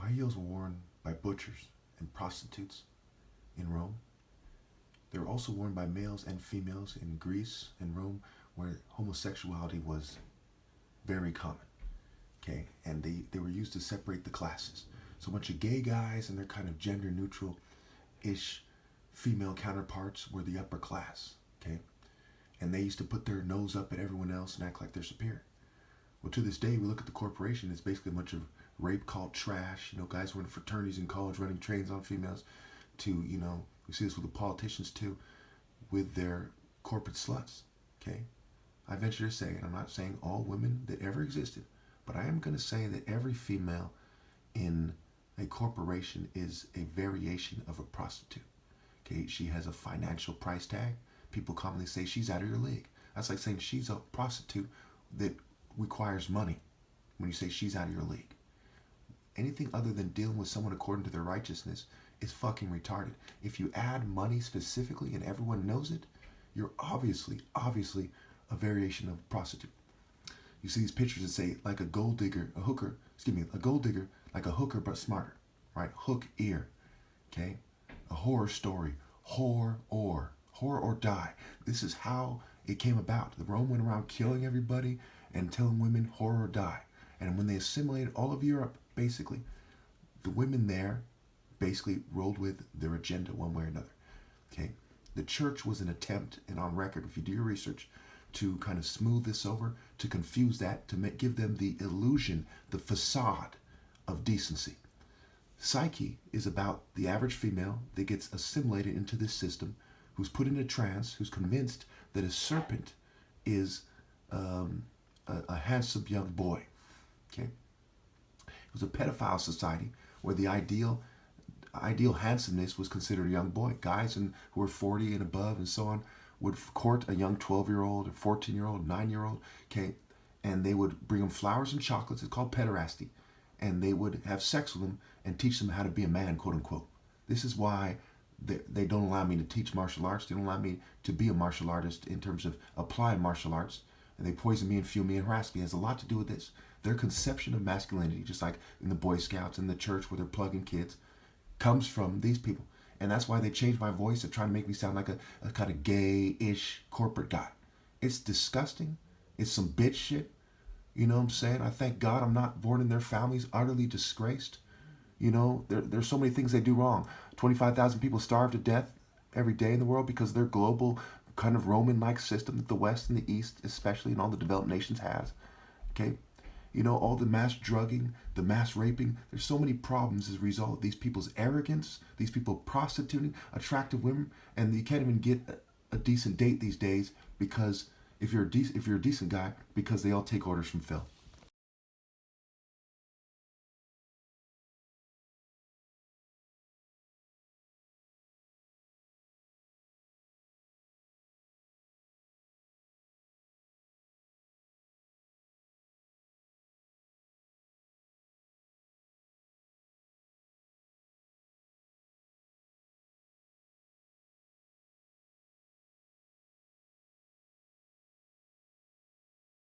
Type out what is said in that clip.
high heels were worn by butchers and prostitutes in Rome. They were also worn by males and females in Greece and Rome, where homosexuality was very common. Okay, and they were used to separate the classes. So a bunch of gay guys and their kind of gender neutral ish female counterparts were the upper class. Okay, and they used to put their nose up at everyone else and act like they're superior. Well, to this day, we look at the corporation, it's basically a bunch of rape called trash. Guys were in fraternities in college running trains on females to, we see this with the politicians too, with their corporate sluts. Okay? I venture to say, and I'm not saying all women that ever existed, but I am going to say that every female in a corporation is a variation of a prostitute. Okay? She has a financial price tag. People commonly say she's out of your league. That's like saying she's a prostitute that requires money when you say she's out of your league. Anything other than dealing with someone according to their righteousness is fucking retarded. If you add money specifically and everyone knows it, you're obviously a variation of a prostitute. You see these pictures that say like a gold digger, a gold digger like a hooker but smarter, right? Hook ear, okay? A horror story, horror or die. This is how it came about. The Rome went around killing everybody and telling women horror or die. And when they assimilated all of Europe, basically, the women there basically rolled with their agenda one way or another. Okay? The church was an attempt, and on record, if you do your research, to kind of smooth this over, to confuse that, to give them the illusion, the facade of decency. Psyche is about the average female that gets assimilated into this system, who's put in a trance, who's convinced that a serpent is a handsome young boy. Okay, it was a pedophile society where the ideal handsomeness was considered a young boy. Guys who were 40 and above and so on would court a young 12-year-old, a 14-year-old, 9-year-old. Okay, and they would bring them flowers and chocolates. It's called pederasty, and they would have sex with them and teach them how to be a man, quote unquote. This is why they don't allow me to teach martial arts. They don't allow me to be a martial artist in terms of applying martial arts. And they poison me and fuel me and harass me. It has a lot to do with this. Their conception of masculinity, just like in the Boy Scouts and the church where they're plugging kids, comes from these people. And that's why they changed my voice to try to make me sound like a kind of gay-ish corporate guy. It's disgusting. It's some bitch shit. You know what I'm saying? I thank God I'm not born in their families, utterly disgraced. There's so many things they do wrong. 25,000 people starve to death every day in the world because their global kind of Roman-like system that the West and the East, especially in all the developed nations, has. Okay? All the mass drugging, the mass raping. There's so many problems as a result of these people's arrogance, these people prostituting attractive women, and you can't even get a decent date these days because if you're a decent guy, because they all take orders from filth.